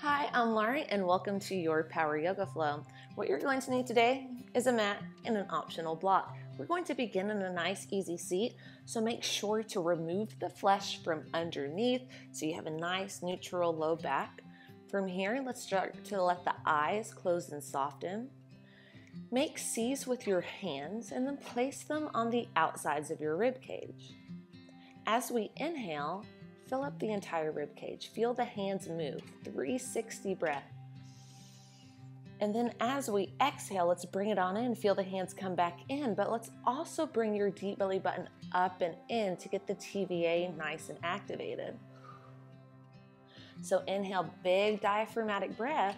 Hi, I'm Laurie and welcome to your Power Yoga Flow. What you're going to need today is a mat and an optional block. We're going to begin in a nice easy seat, so make sure to remove the flesh from underneath so you have a nice neutral low back. From here, let's start to let the eyes close and soften. Make C's with your hands and then place them on the outsides of your rib cage. As we inhale, fill up the entire rib cage. Feel the hands move, 360 breath. And then as we exhale, let's bring it on in. Feel the hands come back in, but let's also bring your deep belly button up and in to get the TVA nice and activated. So inhale, big diaphragmatic breath.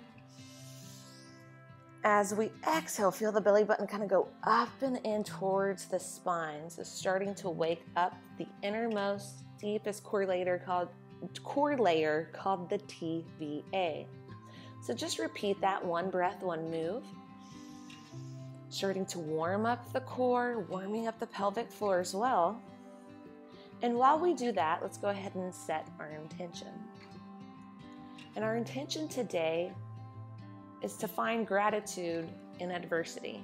As we exhale, feel the belly button kind of go up and in towards the spine. So starting to wake up the innermost, deepest core layer called the TVA. So just repeat that, one breath, one move. Starting to warm up the core, warming up the pelvic floor as well. And while we do that, let's go ahead and set our intention. And our intention today is to find gratitude in adversity,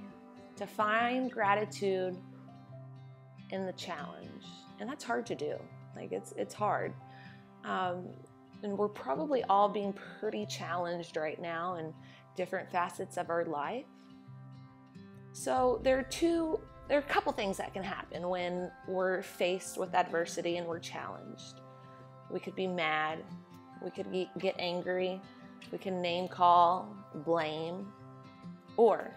to find gratitude in the challenge. And that's hard to do. Like it's hard. And we're probably all being pretty challenged right now in different facets of our life. So there are a couple things that can happen when we're faced with adversity and we're challenged. We could be mad, we could get angry, we can name call, blame, or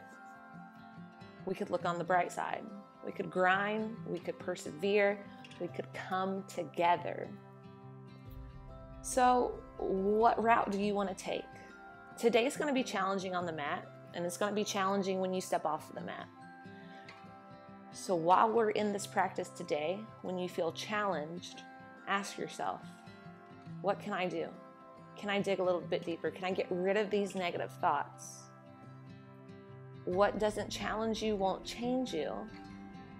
we could look on the bright side. We could grind, we could persevere, we could come together. So what route do you want to take? Today's going to be challenging on the mat, and it's going to be challenging when you step off of the mat. So while we're in this practice today, when you feel challenged, ask yourself, what can I do? Can I dig a little bit deeper? Can I get rid of these negative thoughts? What doesn't challenge you won't change you,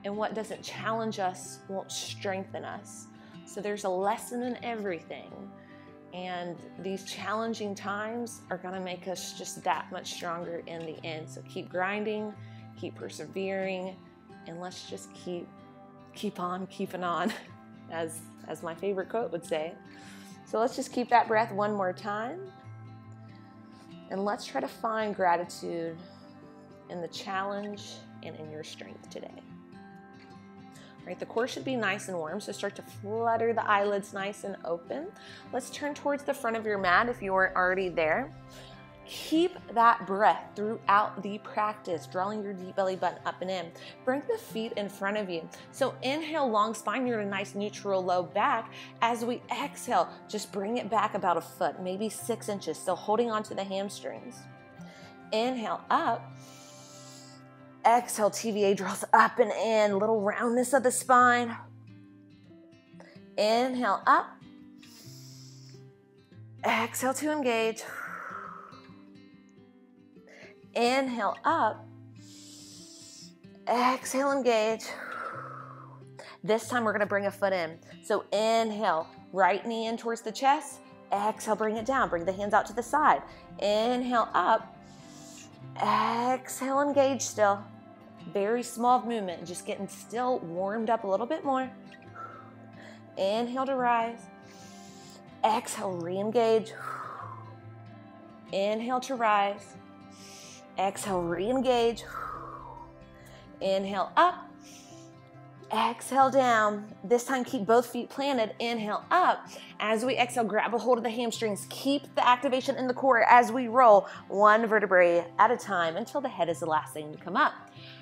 and what doesn't challenge us won't strengthen us. So there's a lesson in everything, and these challenging times are going to make us just that much stronger in the end. So keep grinding, keep persevering, and let's just keep on keeping on, as my favorite quote would say. So let's just keep that breath one more time. And let's try to find gratitude in the challenge and in your strength today. All right, the core should be nice and warm, so start to flutter the eyelids nice and open. Let's turn towards the front of your mat if you weren't already there. Keep that breath throughout the practice, drawing your deep belly button up and in. Bring the feet in front of you. So inhale, long spine, you're in a nice neutral low back. As we exhale, just bring it back about a foot, maybe 6 inches, still holding onto the hamstrings. Inhale up. Exhale, TVA draws up and in, little roundness of the spine. Inhale up. Exhale to engage. Inhale up, exhale, engage. This time we're going to bring a foot in. So inhale, right knee in towards the chest. Exhale, bring it down. Bring the hands out to the side. Inhale up, exhale, engage still. Very small movement, just getting still warmed up a little bit more. Inhale to rise. Exhale, re-engage. Inhale to rise. Exhale, re-engage. Inhale up. Exhale down. This time keep both feet planted. Inhale up. As we exhale, grab a hold of the hamstrings. Keep the activation in the core as we roll one vertebrae at a time until the head is the last thing to come up.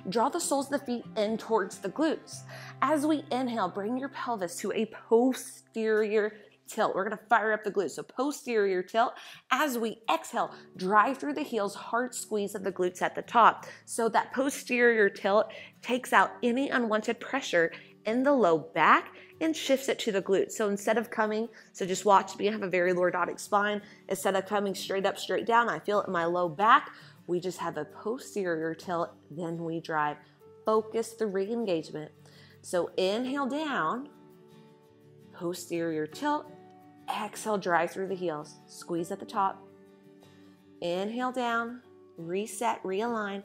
Draw the soles of the feet in towards the glutes. As we inhale, bring your pelvis to a posterior tilt. We're going to fire up the glutes. So posterior tilt. As we exhale, drive through the heels, hard squeeze of the glutes at the top. So that posterior tilt takes out any unwanted pressure in the low back and shifts it to the glutes. So instead of coming, so just watch me, I have a very lordotic spine. Instead of coming straight up, straight down, I feel it in my low back. We just have a posterior tilt, then we drive. Focus the re-engagement. So inhale down, posterior tilt. Exhale, drive through the heels. Squeeze at the top. Inhale down, reset, realign.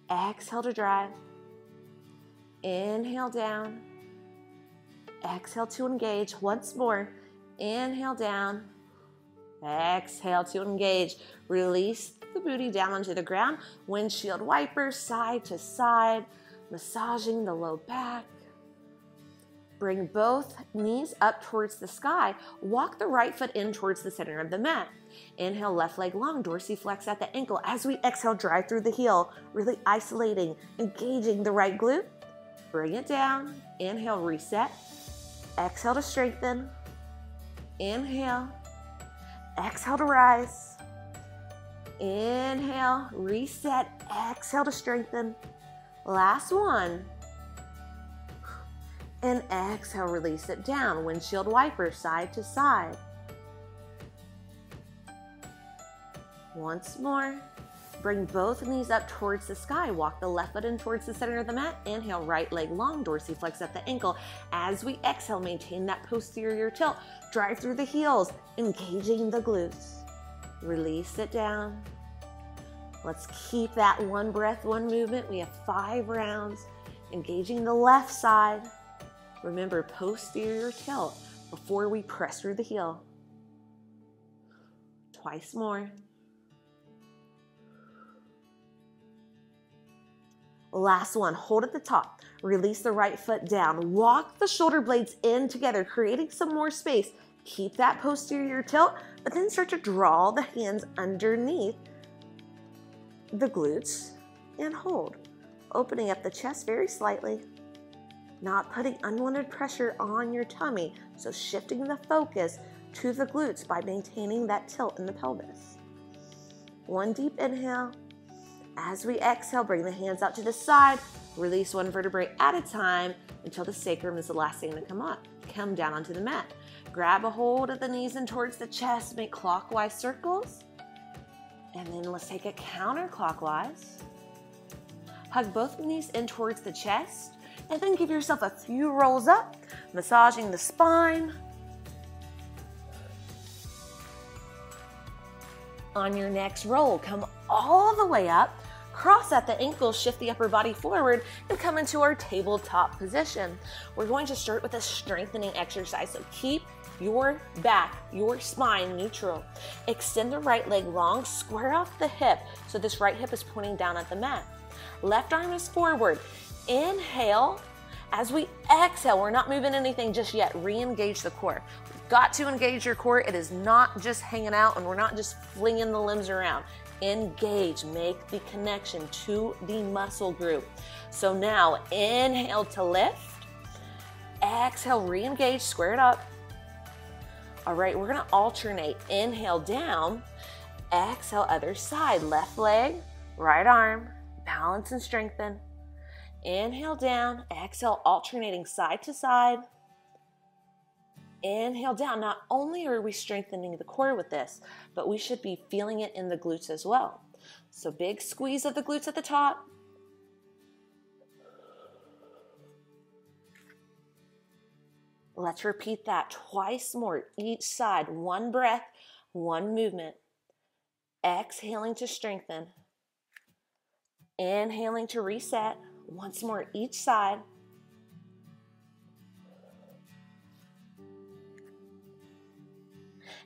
Exhale to drive. Inhale down. Exhale to engage. Once more. Inhale down. Exhale to engage. Release the booty down onto the ground. Windshield wipers side to side, massaging the low back. Bring both knees up towards the sky. Walk the right foot in towards the center of the mat. Inhale, left leg long, dorsiflex at the ankle. As we exhale, drive through the heel, really isolating, engaging the right glute. Bring it down. Inhale, reset. Exhale to strengthen. Inhale. Exhale to rise. Inhale, reset. Exhale to strengthen. Last one. And exhale, release it down. Windshield wiper, side to side. Once more. Bring both knees up towards the sky. Walk the left foot in towards the center of the mat. Inhale, right leg long, dorsiflex at the ankle. As we exhale, maintain that posterior tilt. Drive through the heels, engaging the glutes. Release it down. Let's keep that one breath, one movement. We have 5 rounds. Engaging the left side. Remember, posterior tilt before we press through the heel. Twice more. Last one, hold at the top. Release the right foot down. Walk the shoulder blades in together, creating some more space. Keep that posterior tilt, but then start to draw the hands underneath the glutes and hold. Opening up the chest very slightly. Not putting unwanted pressure on your tummy, so shifting the focus to the glutes by maintaining that tilt in the pelvis. One deep inhale. As we exhale, bring the hands out to the side. Release one vertebrae at a time until the sacrum is the last thing to come up. Come down onto the mat. Grab a hold of the knees and towards the chest. Make clockwise circles. And then let's take it counterclockwise. Hug both knees in towards the chest. And then give yourself a few rolls up, massaging the spine. On your next roll, come all the way up, cross at the ankles, shift the upper body forward, and come into our tabletop position. We're going to start with a strengthening exercise, so keep your back, your spine neutral. Extend the right leg long, square off the hip, so this right hip is pointing down at the mat. Left arm is forward. Inhale. As we exhale, we're not moving anything just yet. Re-engage the core. We've got to engage your core. It is not just hanging out, and we're not just flinging the limbs around. Engage, make the connection to the muscle group. So now, inhale to lift. Exhale, re-engage, square it up. All right, we're gonna alternate. Inhale down, exhale other side. Left leg, right arm, balance and strengthen. Inhale down, exhale, alternating side to side. Inhale down. Not only are we strengthening the core with this, but we should be feeling it in the glutes as well. So big squeeze of the glutes at the top. Let's repeat that twice more, each side. One breath, one movement. Exhaling to strengthen. Inhaling to reset. Once more, each side.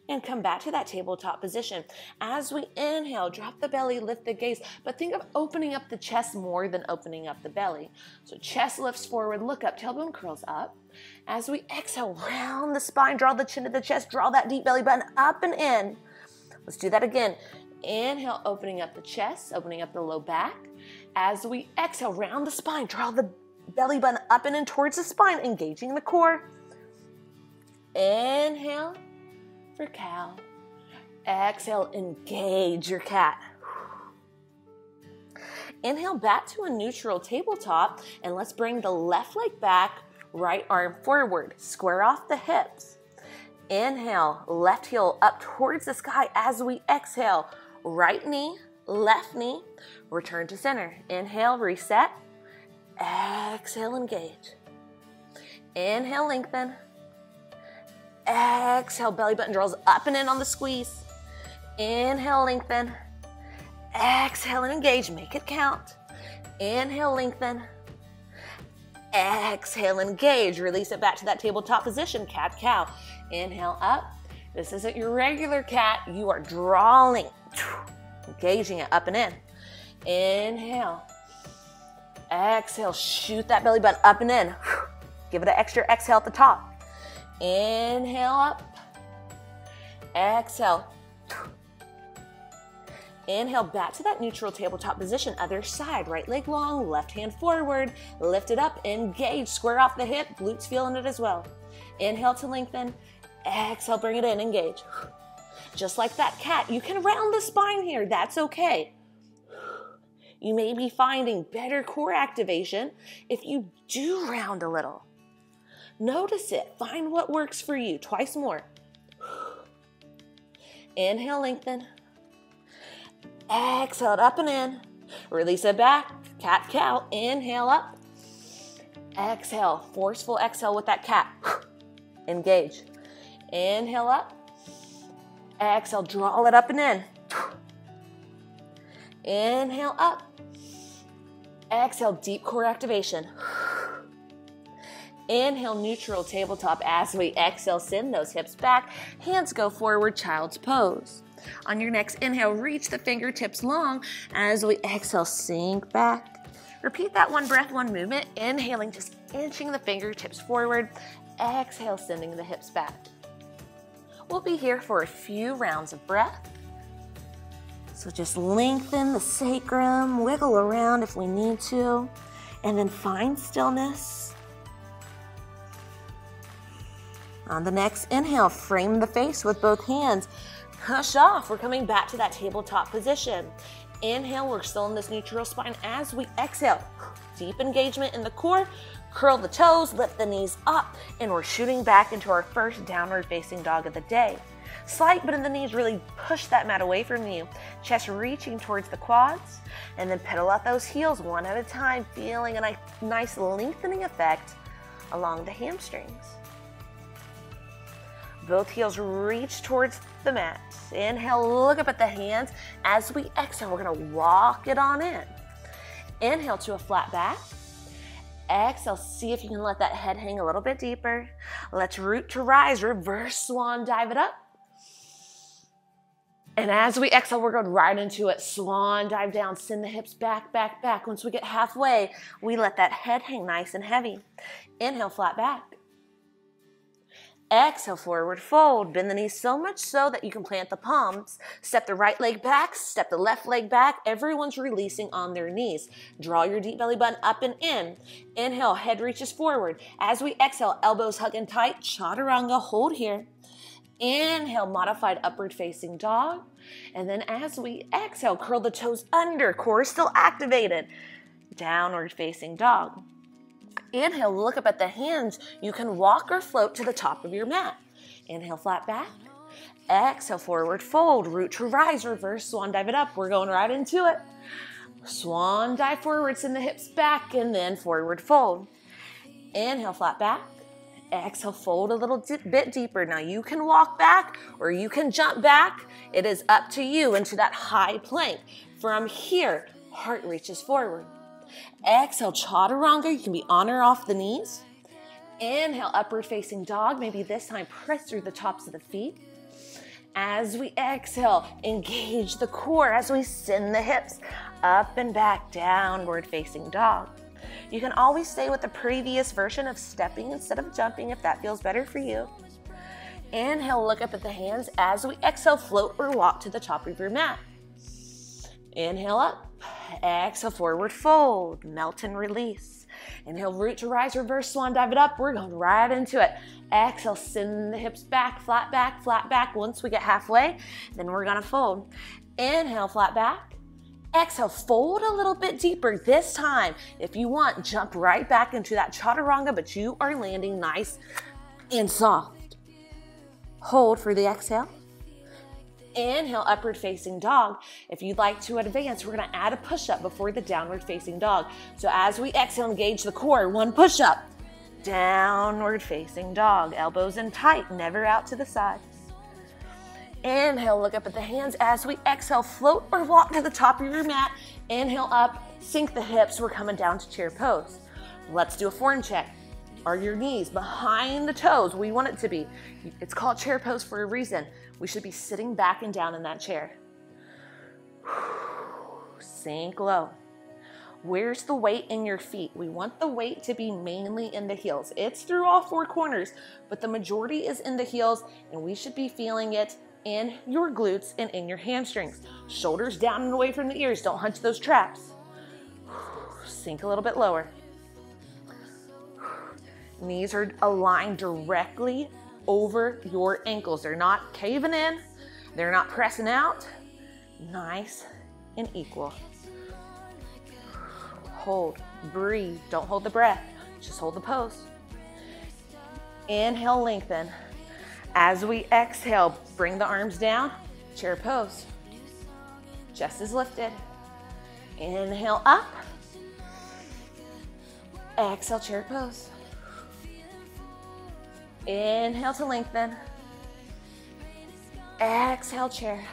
And come back to that tabletop position. As we inhale, drop the belly, lift the gaze, but think of opening up the chest more than opening up the belly. So chest lifts forward, look up, tailbone curls up. As we exhale, round the spine, draw the chin to the chest, draw that deep belly button up and in. Let's do that again. Inhale, opening up the chest, opening up the low back. As we exhale, round the spine, draw the belly button up and in towards the spine, engaging the core. Inhale for cow. Exhale, engage your cat. Inhale back to a neutral tabletop, and let's bring the left leg back, right arm forward. Square off the hips. Inhale, left heel up towards the sky. As we exhale, right knee, left knee, return to center. Inhale, reset. Exhale, engage. Inhale, lengthen. Exhale, belly button draws up and in on the squeeze. Inhale, lengthen. Exhale and engage, make it count. Inhale, lengthen. Exhale, engage, release it back to that tabletop position, cat-cow. Inhale up. This isn't your regular cat. You are drawing, engaging it up and in. Inhale. Exhale, shoot that belly button up and in. Give it an extra exhale at the top. Inhale up. Exhale. Inhale back to that neutral tabletop position. Other side, right leg long, left hand forward. Lift it up, engage, square off the hip, glutes feeling it as well. Inhale to lengthen. Exhale, bring it in, engage. Just like that cat, you can round the spine here. That's okay. You may be finding better core activation if you do round a little. Notice it. Find what works for you. Twice more. Inhale, lengthen. Exhale, up and in. Release it back. Cat-cow. Inhale up. Exhale. Forceful exhale with that cat. Engage. Inhale up. Exhale. Draw it up and in. Inhale up. Exhale. Deep core activation. Inhale, neutral tabletop. As we exhale, send those hips back. Hands go forward, child's pose. On your next inhale, reach the fingertips long. As we exhale, sink back. Repeat that one breath, one movement. Inhaling, just inching the fingertips forward. Exhale, sending the hips back. We'll be here for a few rounds of breath. So just lengthen the sacrum, wiggle around if we need to, and then find stillness. On the next inhale, frame the face with both hands. Push off. We're coming back to that tabletop position. Inhale, we're still in this neutral spine. As we exhale, deep engagement in the core. Curl the toes, lift the knees up, and we're shooting back into our first downward facing dog of the day. Slight bend in the knees, really push that mat away from you. Chest reaching towards the quads, and then pedal out those heels one at a time, feeling a nice lengthening effect along the hamstrings. Both heels reach towards the mat. Inhale, look up at the hands. As we exhale, we're gonna walk it on in. Inhale to a flat back. Exhale, see if you can let that head hang a little bit deeper. Let's root to rise, reverse swan, dive it up. And as we exhale, we're going right into it. Swan, dive down, send the hips back, back, back. Once we get halfway, we let that head hang nice and heavy. Inhale, flat back. Exhale, forward fold. Bend the knees so much so that you can plant the palms. Step the right leg back, step the left leg back. Everyone's releasing on their knees. Draw your deep belly button up and in. Inhale, head reaches forward. As we exhale, elbows hugging tight. Chaturanga, hold here. Inhale, modified upward facing dog. And then as we exhale, curl the toes under, core still activated. Downward facing dog. Inhale, look up at the hands. You can walk or float to the top of your mat. Inhale, flat back. Exhale, forward fold. Root to rise, reverse swan, dive it up. We're going right into it. Swan, dive forward, send the hips back, and then forward fold. Inhale, flat back. Exhale, fold a little bit deeper. Now you can walk back or you can jump back. It is up to you into that high plank. From here, heart reaches forward. Exhale, chaturanga. You can be on or off the knees. Inhale, upward facing dog. Maybe this time press through the tops of the feet. As we exhale, engage the core as we send the hips up and back, downward facing dog. You can always stay with the previous version of stepping instead of jumping if that feels better for you. Inhale, look up at the hands. As we exhale, float or walk to the top of your mat. Inhale up. Exhale, forward fold. Melt and release. Inhale, root to rise, reverse swan, dive it up. We're going right into it. Exhale, send the hips back, flat back, flat back. Once we get halfway, then we're gonna fold. Inhale, flat back. Exhale, fold a little bit deeper. This time, if you want, jump right back into that chaturanga, but you are landing nice and soft. Hold for the exhale. Inhale, upward facing dog. If you'd like to advance, we're gonna add a push-up before the downward facing dog. So as we exhale, engage the core, one push-up. Downward facing dog, elbows in tight, never out to the sides. Inhale, look up at the hands. As we exhale, float or walk to the top of your mat. Inhale up, sink the hips. We're coming down to chair pose. Let's do a form check. Are your knees behind the toes? We want it to be. It's called chair pose for a reason. We should be sitting back and down in that chair. Sink low. Where's the weight in your feet? We want the weight to be mainly in the heels. It's through all four corners, but the majority is in the heels, and we should be feeling it in your glutes and in your hamstrings. Shoulders down and away from the ears. Don't hunch those traps. Sink a little bit lower. Knees are aligned directly over your ankles. They're not caving in. They're not pressing out. Nice and equal. Hold, breathe. Don't hold the breath. Just hold the pose. Inhale, lengthen. As we exhale, bring the arms down, chair pose. Chest is lifted. Inhale up. Exhale, chair pose. Inhale to lengthen. Exhale, chair.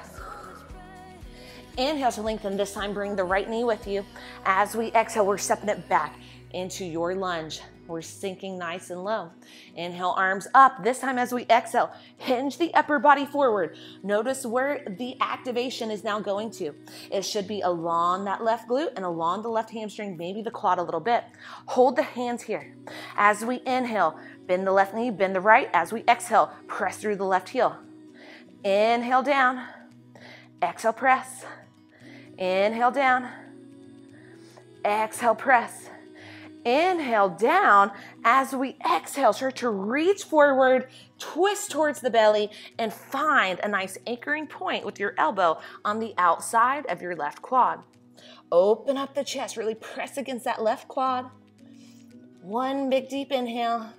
Inhale to lengthen. This time, bring the right knee with you. As we exhale, we're stepping it back into your lunge. We're sinking nice and low. Inhale, arms up. This time as we exhale, hinge the upper body forward. Notice where the activation is now going to. It should be along that left glute and along the left hamstring, maybe the quad a little bit. Hold the hands here. As we inhale, bend the left knee, bend the right. As we exhale, press through the left heel. Inhale down. Exhale, press. Inhale down. Exhale, press. Inhale down. As we exhale, start to reach forward, twist towards the belly, and find a nice anchoring point with your elbow on the outside of your left quad. Open up the chest, really press against that left quad. One big deep inhale.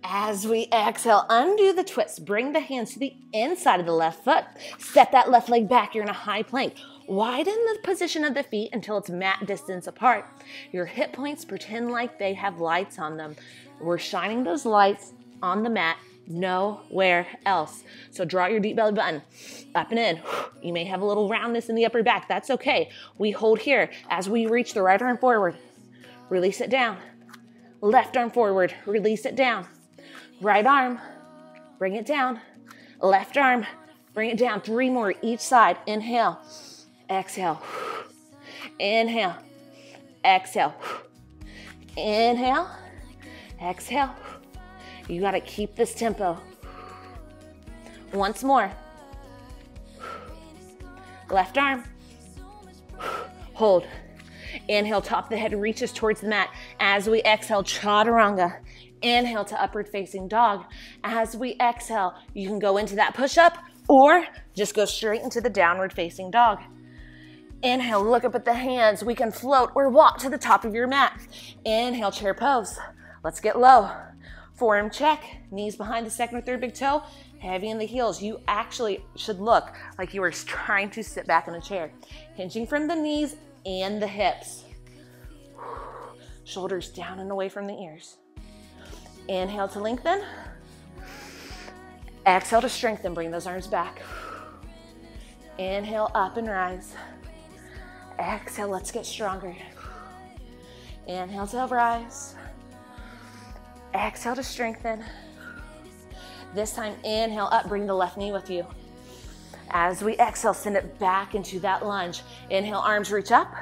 As we exhale, undo the twist. Bring the hands to the inside of the left foot. Step that left leg back. You're in a high plank. Widen the position of the feet until it's mat distance apart. Your hip points pretend like they have lights on them. We're shining those lights on the mat, nowhere else. So draw your deep belly button up and in. You may have a little roundness in the upper back. That's okay. We hold here as we reach the right arm forward. Release it down. Left arm forward. Release it down. Right arm. Bring it down. Left arm. Bring it down. 3 more each side. Inhale. Exhale. Inhale. Exhale. Inhale. Exhale. You got to keep this tempo. Once more. Left arm. Hold. Inhale, top of the head reaches towards the mat. As we exhale, chaturanga. Inhale to upward facing dog. As we exhale, you can go into that push-up or just go straight into the downward facing dog. Inhale, look up at the hands. We can float or walk to the top of your mat. Inhale, chair pose. Let's get low. Forearm check, knees behind the second or third big toe, heavy in the heels. You actually should look like you are trying to sit back in a chair. Hinging from the knees and the hips. Shoulders down and away from the ears. Inhale to lengthen. Exhale to strengthen. Bring those arms back. Inhale up and rise. Exhale, let's get stronger. Inhale to rise. Exhale to strengthen. This time, inhale up, bring the left knee with you. As we exhale, send it back into that lunge. Inhale, arms reach up.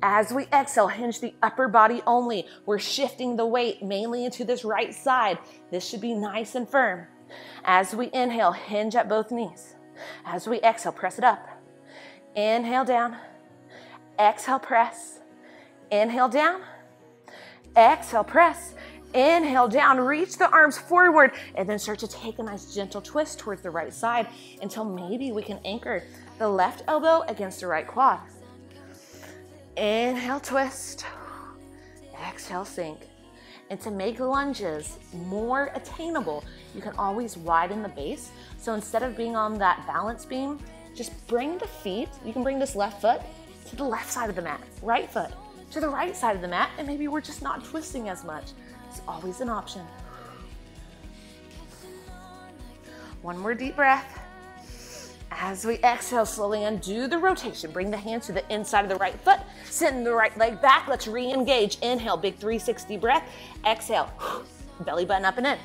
As we exhale, hinge the upper body only. We're shifting the weight mainly into this right side. This should be nice and firm. As we inhale, hinge at both knees. As we exhale, press it up. Inhale down. Exhale, press. Inhale down. Exhale, press. Inhale down, reach the arms forward, and then start to take a nice gentle twist towards the right side until maybe we can anchor the left elbow against the right quad. Inhale, twist. Exhale, sink. And to make lunges more attainable, you can always widen the base. So instead of being on that balance beam, just bring the feet, you can bring this left foot to the left side of the mat, right foot to the right side of the mat, and maybe we're just not twisting as much. It's always an option. One more deep breath. As we exhale, slowly undo the rotation. Bring the hands to the inside of the right foot. Send the right leg back. Let's re-engage. Inhale, big 360 breath. Exhale, belly button up and in.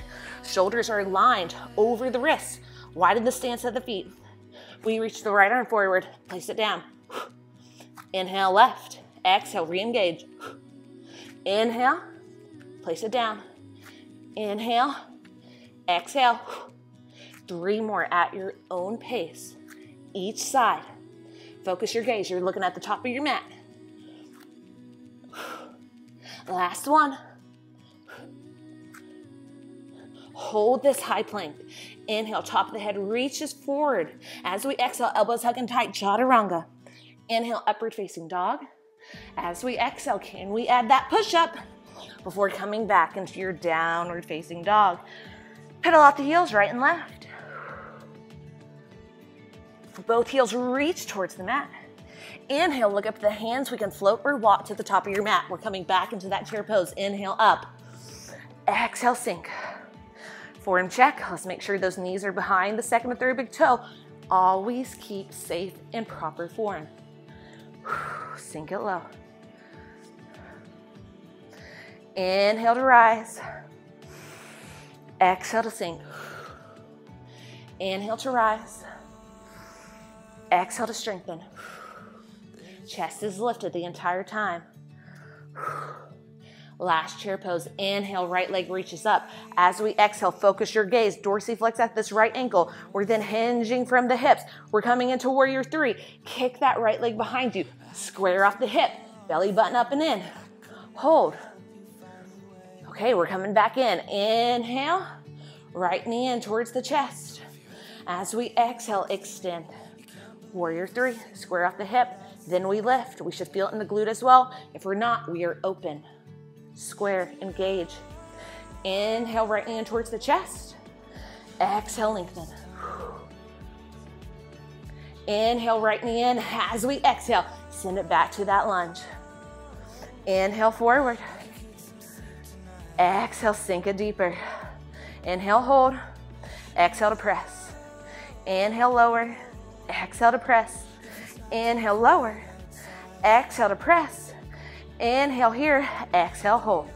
Shoulders are lined over the wrists. Widen the stance of the feet. We reach the right arm forward. Place it down. Inhale, left. Exhale, re-engage. Inhale, place it down. Inhale, exhale. 3 more at your own pace. Each side. Focus your gaze. You're looking at the top of your mat. Last one. Hold this high plank. Inhale, top of the head reaches forward. As we exhale, elbows hugging tight, chaturanga. Inhale, upward facing dog. As we exhale, can we add that push-up before coming back into your downward facing dog? Pedal out the heels, right and left. Both heels reach towards the mat. Inhale, look up to the hands. We can float or walk to the top of your mat. We're coming back into that chair pose. Inhale, up. Exhale, sink. Form check. Let's make sure those knees are behind the second and third big toe. Always keep safe and proper form. Sink it low. Inhale to rise. Exhale to sink. Inhale to rise. Exhale to strengthen. Chest is lifted the entire time. Last chair pose. Inhale, right leg reaches up. As we exhale, focus your gaze. Dorsiflex at this right ankle. We're then hinging from the hips. We're coming into warrior 3. Kick that right leg behind you. Square off the hip. Belly button up and in. Hold. Okay, we're coming back in. Inhale. Right knee in towards the chest. As we exhale, extend. Warrior 3, square off the hip, then we lift. We should feel it in the glute as well. If we're not, we are open. Square, engage. Inhale, right knee in towards the chest. Exhale, lengthen. Inhale, right knee in. As we exhale, send it back to that lunge. Inhale, forward. Exhale, sink it deeper. Inhale, hold. Exhale to press. Inhale, lower. Exhale to press. Inhale, lower. Exhale to press. Inhale here. Exhale, hold.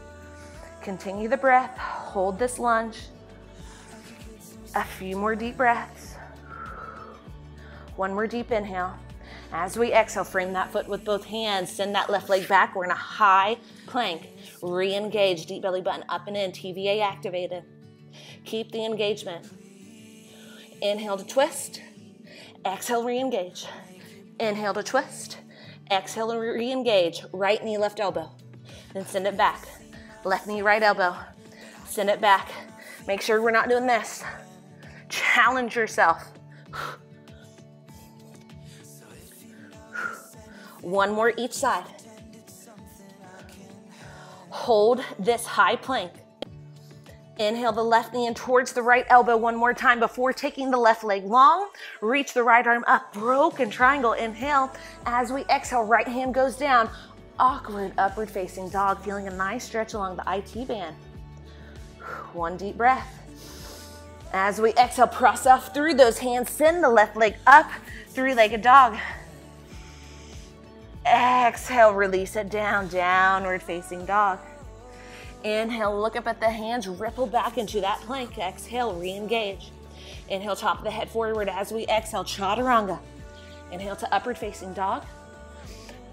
Continue the breath. Hold this lunge. A few more deep breaths. One more deep inhale. As we exhale, frame that foot with both hands. Send that left leg back. We're in a high plank. Re-engage. Deep belly button up and in. TVA activated. Keep the engagement. Inhale to twist. Exhale, re-engage. Inhale to twist. Exhale and re-engage. Right knee, left elbow. Then send it back. Left knee, right elbow. Send it back. Make sure we're not doing this. Challenge yourself. One more each side. Hold this high plank. Inhale the left knee in towards the right elbow one more time before taking the left leg long. Reach the right arm up, broken triangle. Inhale. As we exhale, right hand goes down. Awkward upward facing dog, feeling a nice stretch along the IT band. One deep breath. As we exhale, press off through those hands. Send the left leg up, three-legged dog. Exhale, release it down, downward facing dog. Inhale, look up at the hands, ripple back into that plank. Exhale, re-engage. Inhale, top of the head forward. As we exhale, chaturanga. Inhale to upward facing dog.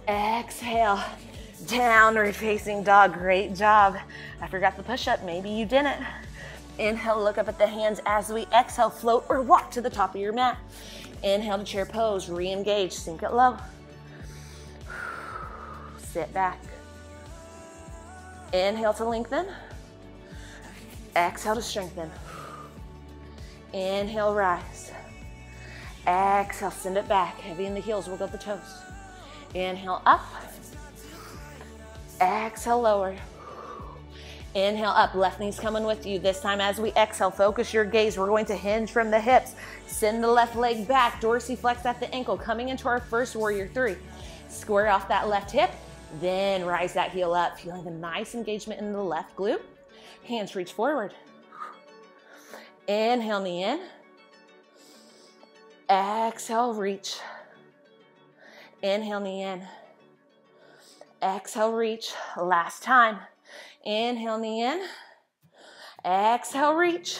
Exhale, downward facing dog. Great job. I forgot the push-up, maybe you didn't. Inhale, look up at the hands. As we exhale, float or walk to the top of your mat. Inhale to chair pose, re-engage, sink it low. Sit back. Inhale to lengthen. Exhale to strengthen. Inhale, rise. Exhale, send it back. Heavy in the heels, wiggle the toes. Inhale, up. Exhale, lower. Inhale, up. Left knee's coming with you. This time as we exhale, focus your gaze. We're going to hinge from the hips. Send the left leg back. Dorsiflex at the ankle. Coming into our first warrior 3. Square off that left hip. Then rise that heel up, feeling a nice engagement in the left glute. Hands reach forward. Inhale, knee in. Exhale, reach. Inhale, knee in. Exhale, reach. Last time. Inhale, knee in. Exhale, reach.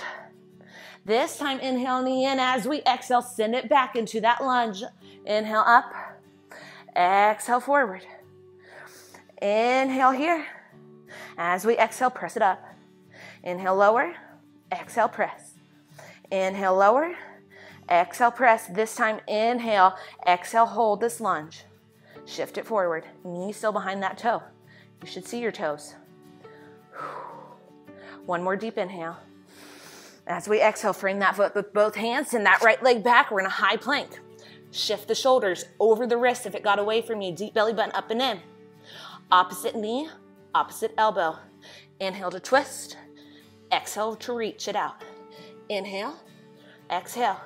This time, inhale, knee in. As we exhale, send it back into that lunge. Inhale, up. Exhale, forward. Inhale here. As we exhale, press it up. Inhale, lower. Exhale, press. Inhale, lower. Exhale, press. This time, inhale. Exhale, hold this lunge. Shift it forward. Knee still behind that toe. You should see your toes. One more deep inhale. As we exhale, frame that foot with both hands. Send that right leg back. We're in a high plank. Shift the shoulders over the wrist if it got away from you. Deep belly button up and in. Opposite knee, opposite elbow. Inhale to twist. Exhale to reach it out. Inhale, exhale.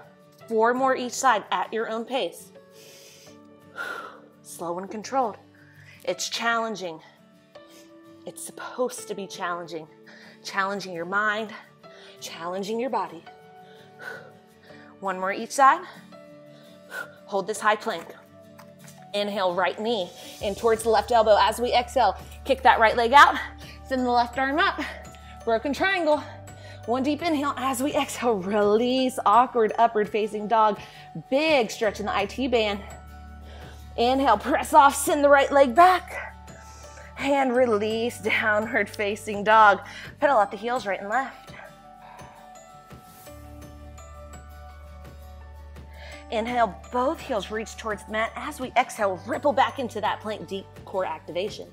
4 more each side at your own pace. Slow and controlled. It's challenging. It's supposed to be challenging. Challenging your mind, challenging your body. 1 more each side. Hold this high plank. Inhale, right knee in towards the left elbow. As we exhale, kick that right leg out. Send the left arm up. Broken triangle. 1 deep inhale. As we exhale, release. Awkward upward facing dog. Big stretch in the IT band. Inhale, press off. Send the right leg back. And release, downward facing dog. Pedal out the heels right and left. Inhale, both heels reach towards the mat. As we exhale, ripple back into that plank, deep core activation.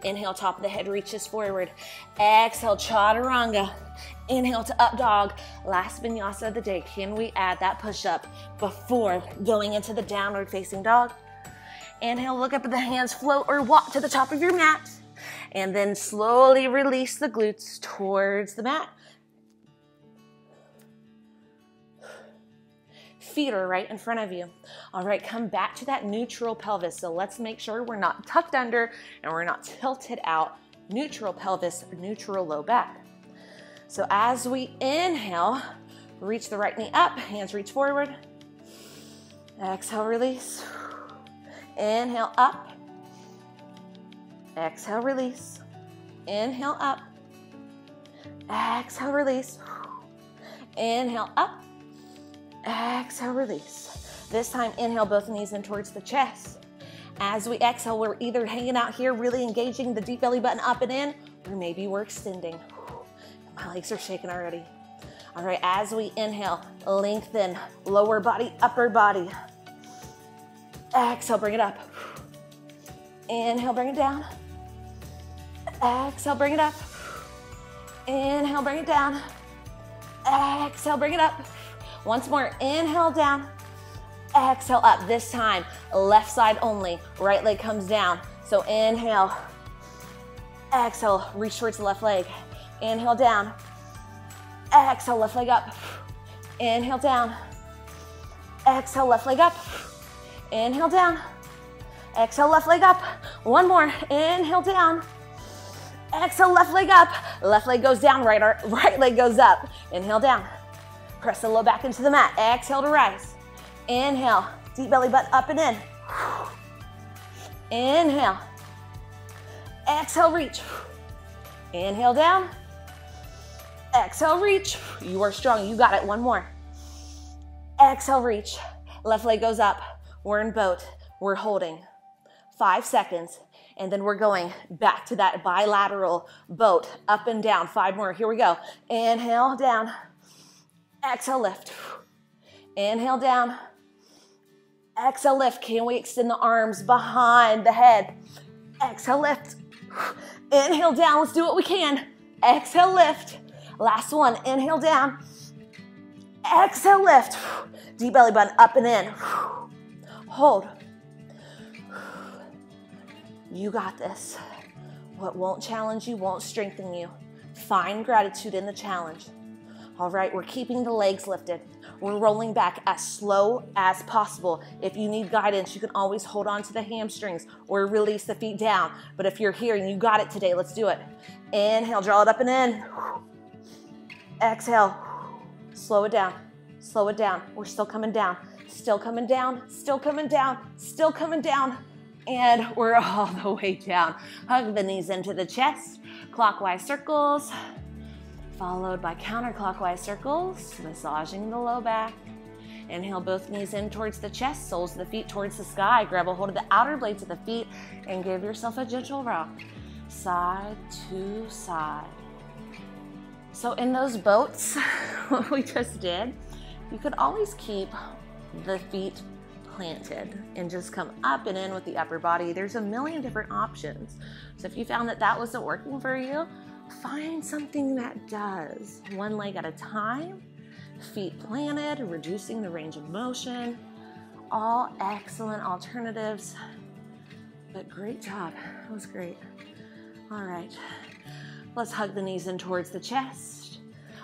Inhale, top of the head reaches forward. Exhale, chaturanga. Inhale to up dog. Last vinyasa of the day. Can we add that push-up before going into the downward facing dog? Inhale, look up at the hands, float or walk to the top of your mat. And then slowly release the glutes towards the mat. Feet are right in front of you. All right, come back to that neutral pelvis. So let's make sure we're not tucked under and we're not tilted out. Neutral pelvis, neutral low back. So as we inhale, reach the right knee up, hands reach forward. Exhale, release. Inhale, up. Exhale, release. Inhale, up. Exhale, release. Inhale, up. Exhale, release. This time, inhale, both knees in towards the chest. As we exhale, we're either hanging out here, really engaging the deep belly button up and in, or maybe we're extending. My legs are shaking already. All right, as we inhale, lengthen lower body, upper body. Exhale, bring it up. Inhale, bring it down. Exhale, bring it up. Inhale, bring it down. Exhale, bring it up. Once more, inhale down. Exhale up. This time, left side only. Right leg comes down. So inhale. Exhale, reach towards the left leg. Inhale down. Exhale, left leg up. Inhale down. Exhale, left leg up. Inhale down. Exhale, left leg up. 1 more. Inhale down. Exhale, left leg up. Left leg goes down, right leg goes up. Inhale down. Press the low back into the mat. Exhale to rise. Inhale, deep belly button up and in. Inhale. Exhale, reach. Inhale down. Exhale, reach. You are strong. You got it. 1 more. Exhale, reach. Left leg goes up. We're in boat. We're holding. 5 seconds. And then we're going back to that bilateral boat, up and down. 5 more. Here we go. Inhale, down. Exhale, lift. Inhale, down. Exhale, lift. Can we extend the arms behind the head? Exhale, lift. Inhale, down. Let's do what we can. Exhale, lift. Last one. Inhale, down. Exhale, lift. Deep belly button up and in. Hold. You got this. What won't challenge you won't strengthen you. Find gratitude in the challenge. All right, we're keeping the legs lifted. We're rolling back as slow as possible. If you need guidance, you can always hold on to the hamstrings or release the feet down. But if you're here and you got it today, let's do it. Inhale, draw it up and in. Exhale, slow it down. Slow it down. We're still coming down. Still coming down, still coming down, still coming down. And we're all the way down. Hug the knees into the chest, clockwise circles, followed by counterclockwise circles, massaging the low back. Inhale, both knees in towards the chest, soles of the feet towards the sky. Grab a hold of the outer blades of the feet and give yourself a gentle rock. Side to side. So in those boats, what we just did, you could always keep the feet planted and just come up and in with the upper body. There's a million different options. So if you found that that wasn't working for you, find something that does. One leg at a time, feet planted, reducing the range of motion. All excellent alternatives, but great job. That was great. All right, let's hug the knees in towards the chest.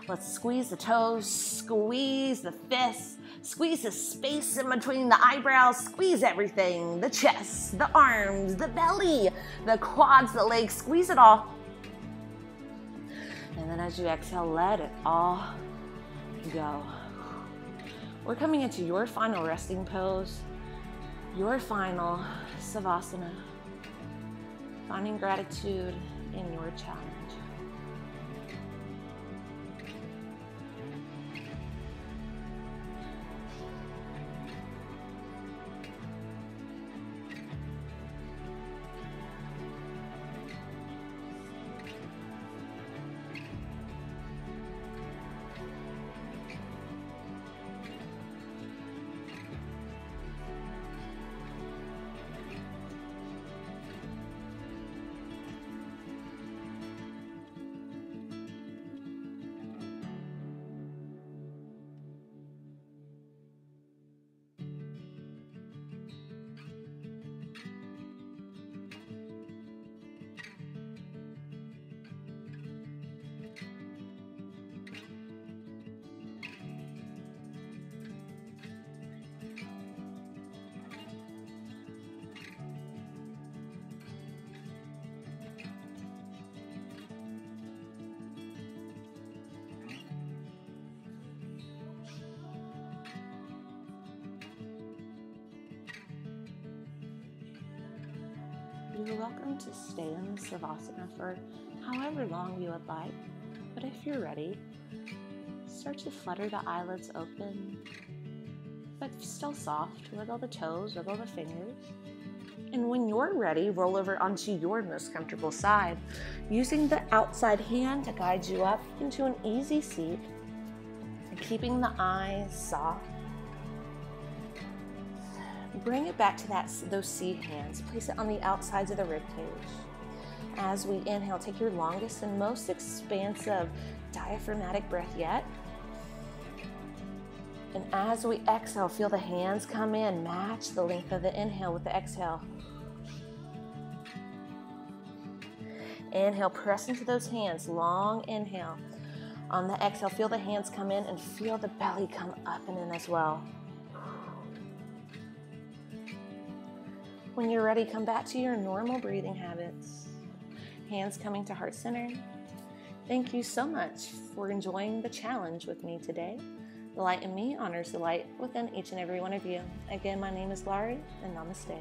Let's squeeze the toes, squeeze the fists, squeeze the space in between the eyebrows, squeeze everything, the chest, the arms, the belly, the quads, the legs, squeeze it all. And then as you exhale, let it all go. We're coming into your final resting pose, your final Savasana, finding gratitude in your challenge. You're welcome to stay in Savasana for however long you would like, but if you're ready, start to flutter the eyelids open, but still soft. Wiggle the toes, wiggle the fingers. And when you're ready, roll over onto your most comfortable side, using the outside hand to guide you up into an easy seat, and keeping the eyes soft. Bring it back to those seed hands. Place it on the outsides of the ribcage. As we inhale, take your longest and most expansive diaphragmatic breath yet. And as we exhale, feel the hands come in. Match the length of the inhale with the exhale. Inhale, press into those hands. Long inhale. On the exhale, feel the hands come in and feel the belly come up and in as well. When you're ready, come back to your normal breathing habits. Hands coming to heart center. Thank you so much for enjoying the challenge with me today. The light in me honors the light within each and every one of you. Again, my name is Laurie, and namaste.